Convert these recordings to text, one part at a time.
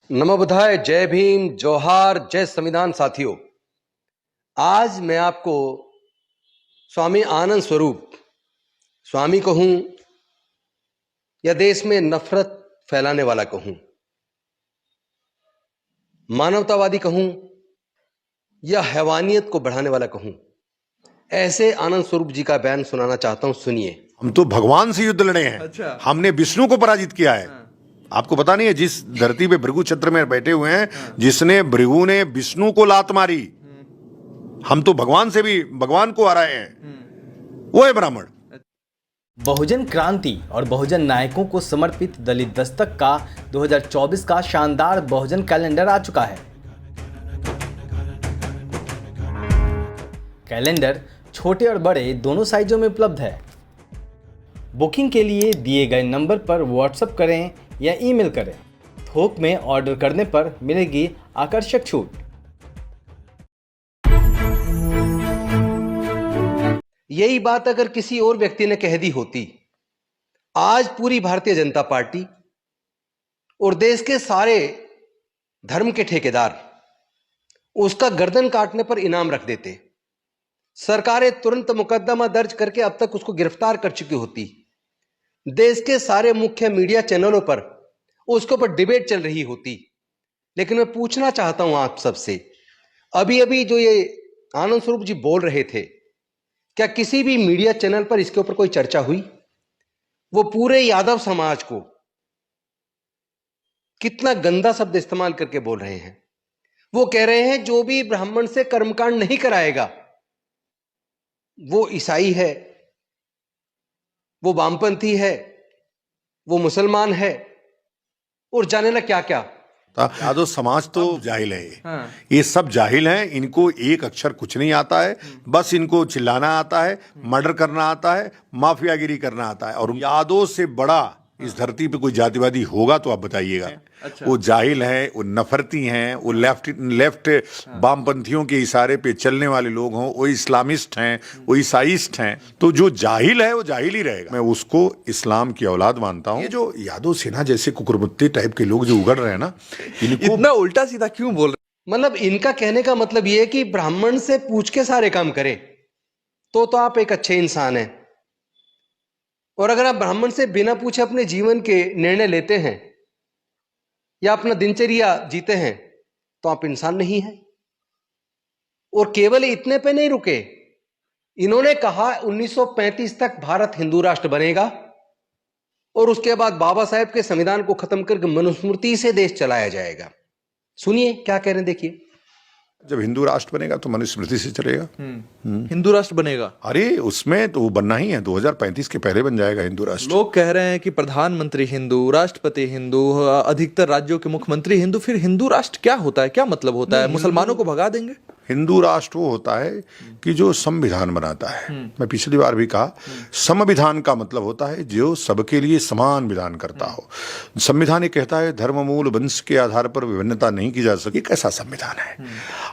नमो बुद्धाय, जय भीम, जोहार, जय संविधान। साथियों, आज मैं आपको स्वामी आनंद स्वरूप स्वामी कहूं या देश में नफरत फैलाने वाला कहूं, मानवतावादी कहूं या हैवानियत को बढ़ाने वाला कहूं, ऐसे आनंद स्वरूप जी का बयान सुनाना चाहता हूं। सुनिए। हम तो भगवान से युद्ध लड़े हैं। अच्छा। हमने विष्णु को पराजित किया है। आपको पता नहीं है, जिस धरती पे भृगु छत्र में बैठे हुए हैं, जिसने भृगु ने विष्णु को लात मारी, हम तो भगवान से भी भगवान को हराए हैं। वो है ब्राह्मण। बहुजन क्रांति और बहुजन नायकों को समर्पित दलित दस्तक का 2024 का शानदार बहुजन कैलेंडर आ चुका है। कैलेंडर छोटे और बड़े दोनों साइजों में उपलब्ध है। बुकिंग के लिए दिए गए नंबर पर व्हाट्सएप करें या ईमेल करें। थोक में ऑर्डर करने पर मिलेगी आकर्षक छूट। यही बात अगर किसी और व्यक्ति ने कह दी होती, आज पूरी भारतीय जनता पार्टी और देश के सारे धर्म के ठेकेदार उसका गर्दन काटने पर इनाम रख देते। सरकारें तुरंत मुकदमा दर्ज करके अब तक उसको गिरफ्तार कर चुकी होती। देश के सारे मुख्य मीडिया चैनलों पर उसके ऊपर डिबेट चल रही होती। लेकिन मैं पूछना चाहता हूं आप सबसे, अभी अभी जो ये आनंद स्वरूप जी बोल रहे थे, क्या किसी भी मीडिया चैनल पर इसके ऊपर कोई चर्चा हुई? वो पूरे यादव समाज को कितना गंदा शब्द इस्तेमाल करके बोल रहे हैं। वो कह रहे हैं जो भी ब्राह्मण से कर्मकांड नहीं कराएगा वो ईसाई है, वो वामपंथी है, वो मुसलमान है, और जाने ना क्या क्या। यादव समाज तो जाहिल है। ये सब जाहिल हैं। इनको एक अक्षर कुछ नहीं आता है। बस इनको चिल्लाना आता है, मर्डर करना आता है, माफियागिरी करना आता है। और यादव से बड़ा इस धरती पे कोई जातिवादी होगा तो आप बताइएगा। अच्छा। वो जाहिल है, वो नफरती हैं, वो लेफ्ट वामपंथियों के इशारे पे चलने वाले लोग हों, वो इस्लामिस्ट हैं, वो ईसाइस्ट हैं। तो जो जाहिल है वो जाहिल ही रहेगा। मैं उसको इस्लाम की औलाद मानता हूँ। ये जो यादव सेना जैसे कुकुरमुत्ते टाइप के लोग जो उगड़ रहे हैं ना, इनको इतना उल्टा सीधा क्यों बोल रहे? मतलब इनका कहने का मतलब ये है कि ब्राह्मण से पूछ के सारे काम करें तो आप एक अच्छे इंसान हैं, और अगर आप ब्राह्मण से बिना पूछे अपने जीवन के निर्णय लेते हैं या अपना दिनचर्या जीते हैं तो आप इंसान नहीं हैं। और केवल इतने पे नहीं रुके, इन्होंने कहा 1935 तक भारत हिंदू राष्ट्र बनेगा और उसके बाद बाबा साहेब के संविधान को खत्म करके मनुस्मृति से देश चलाया जाएगा। सुनिए क्या कह रहे हैं, देखिए। जब हिंदू राष्ट्र बनेगा तो मनुस्मृति से चलेगा। हिंदू राष्ट्र बनेगा? अरे उसमें तो वो बनना ही है, 2035 के पहले बन जाएगा हिंदू राष्ट्र। लोग कह रहे हैं कि प्रधानमंत्री हिंदू, राष्ट्रपति हिंदू, अधिकतर राज्यों के मुख्यमंत्री हिंदू। फिर हिंदू राष्ट्र क्या होता है, क्या मतलब होता है? मुसलमानों को भगा देंगे? हिंदू राष्ट्र वो होता है कि जो संविधान बनाता है। मैं पिछली बार भी कहा, संविधान का मतलब होता है जो सबके लिए समान विधान करता हो। संविधान ये कहता है धर्म, मूल, वंश के आधार पर विभिन्नता नहीं की जा सकती। कैसा संविधान है?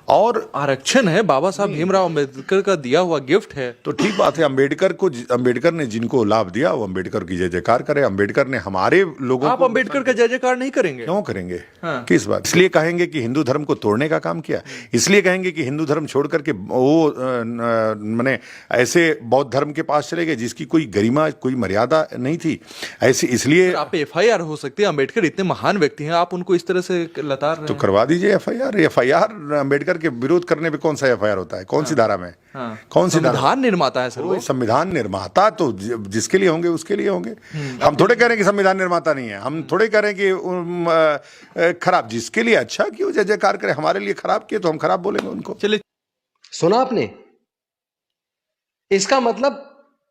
और आरक्षण है, बाबा साहब भीमराव अम्बेडकर का दिया हुआ गिफ्ट है। तो ठीक बात है। अम्बेडकर ने जिनको लाभ दिया वो अम्बेडकर की जय जयकार करे। अम्बेडकर ने हमारे लोगों आप अम्बेडकर का जय जयकार नहीं करेंगे? क्यों करेंगे? किस बात? इसलिए कहेंगे कि हिंदू धर्म को तोड़ने का काम किया, इसलिए कहेंगे कि हिंदू धर्म छोड़ करके वो माने ऐसे बौद्ध धर्म के पास चले गए जिसकी कोई गरिमा, कोई मर्यादा नहीं थी। ऐसे इसलिए आप एफआईआर हो सकती है। अम्बेडकर इतने महान व्यक्ति हैं, आप उनको इस तरह से लताड़ रहे तो हैं। करवा दीजिए एफआईआर। अम्बेडकर के विरोध करने पे कौन सा एफआईआर होता है? कौन सी धारा में? कौन सी धारा? संविधान निर्माता है सर वो। संविधान निर्माता तो जिसके लिए होंगे उसके लिए होंगे। हम थोड़े कह रहे हैं कि संविधान निर्माता नहीं है। हम थोड़े कह रहे हैं कि खराब, जिसके लिए अच्छा क्यों जय जयकार करे, हमारे लिए खराब किए तो हम खराब बोलेंगे उनको। चलिए, सुना आपने? इसका मतलब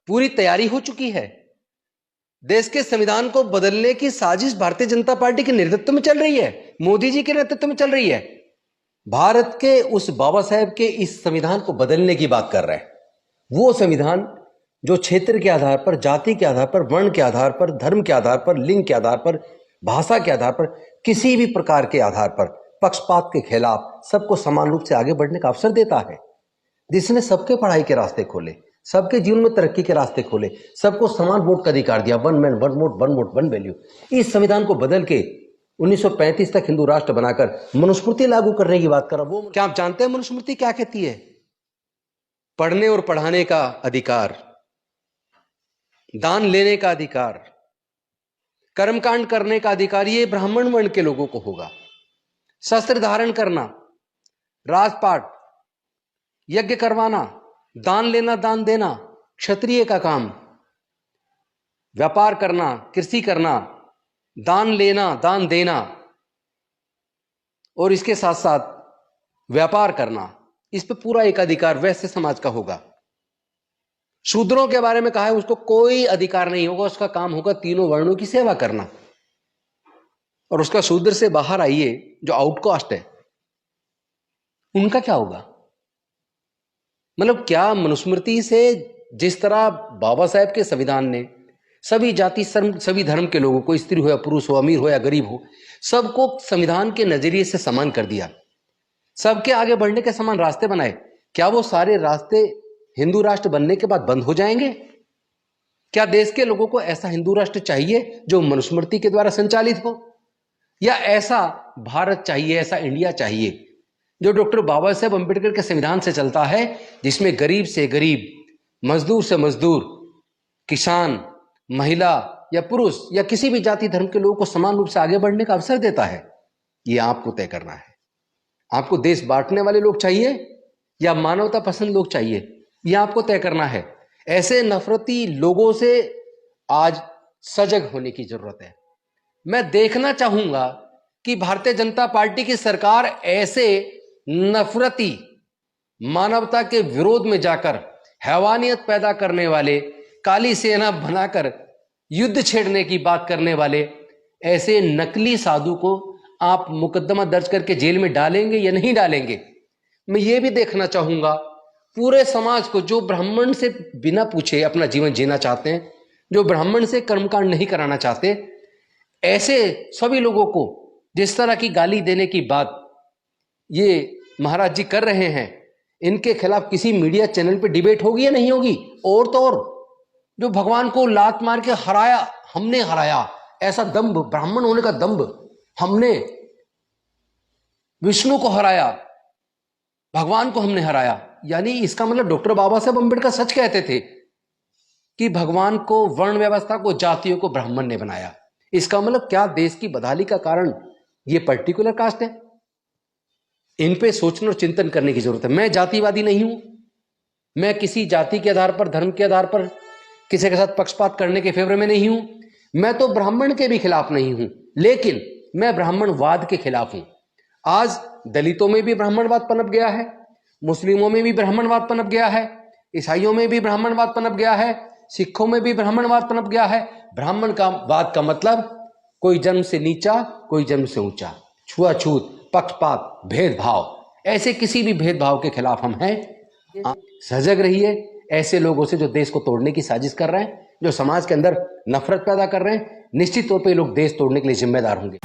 पूरी तैयारी हो चुकी है। देश के संविधान को बदलने की साजिश भारतीय जनता पार्टी के नेतृत्व में चल रही है, मोदी जी के नेतृत्व में चल रही है। भारत के उस बाबा साहेब के इस संविधान को बदलने की बात कर रहे हैं। वो संविधान जो क्षेत्र के आधार पर, जाति के आधार पर, वर्ण के आधार पर, धर्म के आधार पर, लिंग के आधार पर, भाषा के आधार पर, किसी भी प्रकार के आधार पर पक्षपात के खिलाफ सबको समान रूप से आगे बढ़ने का अवसर देता है, जिसने सबके पढ़ाई के रास्ते खोले, सबके जीवन में तरक्की के रास्ते खोले, सबको समान वोट का अधिकार दिया। One man one vote, one vote one value. इस संविधान को बदल के 1935 तक हिंदू राष्ट्र बनाकर मनुस्मृति लागू करने की बात कर रहा। वो क्या आप जानते हैं मनुस्मृति क्या कहती है? पढ़ने और पढ़ाने का अधिकार, दान लेने का अधिकार, कर्मकांड करने का अधिकार ये ब्राह्मण वर्ण के लोगों को होगा। शस्त्र धारण करना, राजपाट, यज्ञ करवाना, दान लेना, दान देना क्षत्रिय का काम, व्यापार करना, कृषि करना, दान लेना, दान देना और इसके साथ साथ व्यापार करना, इस पे पूरा एक अधिकार वैश्य समाज का होगा। शूद्रों के बारे में कहा है उसको कोई अधिकार नहीं होगा, उसका काम होगा तीनों वर्णों की सेवा करना। और उसका शूद्र से बाहर आइए जो आउटकास्ट है, उनका क्या होगा? मतलब क्या मनुस्मृति से जिस तरह बाबा साहेब के संविधान ने सभी जाति सभी धर्म के लोगों को, स्त्री हो या पुरुष हो, अमीर हो या गरीब हो, सबको संविधान के नजरिए से समान कर दिया, सबके आगे बढ़ने के समान रास्ते बनाए, क्या वो सारे रास्ते हिंदू राष्ट्र बनने के बाद बंद हो जाएंगे? क्या देश के लोगों को ऐसा हिंदू राष्ट्र चाहिए जो मनुस्मृति के द्वारा संचालित हो, या ऐसा भारत चाहिए, ऐसा इंडिया चाहिए जो डॉक्टर बाबा साहेब अंबेडकर के संविधान से चलता है, जिसमें गरीब से गरीब, मजदूर से मजदूर, किसान, महिला या पुरुष या किसी भी जाति धर्म के लोगों को समान रूप से आगे बढ़ने का अवसर देता है? ये आपको तय करना है। आपको देश बांटने वाले लोग चाहिए या मानवता पसंद लोग चाहिए, यह आपको तय करना है। ऐसे नफरती लोगों से आज सजग होने की जरूरत है। मैं देखना चाहूंगा कि भारतीय जनता पार्टी की सरकार ऐसे नफरती, मानवता के विरोध में जाकर हैवानियत पैदा करने वाले, काली सेना बनाकर युद्ध छेड़ने की बात करने वाले ऐसे नकली साधु को आप मुकदमा दर्ज करके जेल में डालेंगे या नहीं डालेंगे? मैं ये भी देखना चाहूंगा पूरे समाज को, जो ब्राह्मण से बिना पूछे अपना जीवन जीना चाहते हैं, जो ब्राह्मण से कर्मकांड नहीं कराना चाहते, ऐसे सभी लोगों को जिस तरह की गाली देने की बात ये महाराज जी कर रहे हैं, इनके खिलाफ किसी मीडिया चैनल पे डिबेट होगी या नहीं होगी? और तो और जो भगवान को लात मार के हराया, हमने हराया, ऐसा दंभ, ब्राह्मण होने का दंभ, हमने विष्णु को हराया, भगवान को हमने हराया, यानी इसका मतलब डॉक्टर बाबा साहेब अंबेडकर सच कहते थे कि भगवान को, वर्ण व्यवस्था को, जातियों को ब्राह्मण ने बनाया। इसका मतलब क्या देश की बदहाली का कारण ये पर्टिकुलर कास्ट है? इन पे सोचने और चिंतन करने की जरूरत है। मैं जातिवादी नहीं हूं, मैं किसी जाति के आधार पर, धर्म के आधार पर किसी के साथ पक्षपात करने के फेवर में नहीं हूं। मैं तो ब्राह्मण के भी खिलाफ नहीं हूं, लेकिन मैं ब्राह्मणवाद के खिलाफ हूं। आज दलितों में भी ब्राह्मणवाद पनप गया है, मुस्लिमों में भी ब्राह्मणवाद पनप गया है, ईसाइयों में भी ब्राह्मणवाद पनप गया है, सिखों में भी ब्राह्मणवाद पनप गया है। ब्राह्मण का वाद का मतलब कोई जन्म से नीचा, कोई जन्म से ऊंचा, छुआछूत, पक्षपात, भेदभाव, ऐसे किसी भी भेदभाव के खिलाफ हम हैं। सजग रहिए ऐसे लोगों से जो देश को तोड़ने की साजिश कर रहे हैं, जो समाज के अंदर नफरत पैदा कर रहे हैं। निश्चित तौर पे लोग देश तोड़ने के लिए जिम्मेदार होंगे।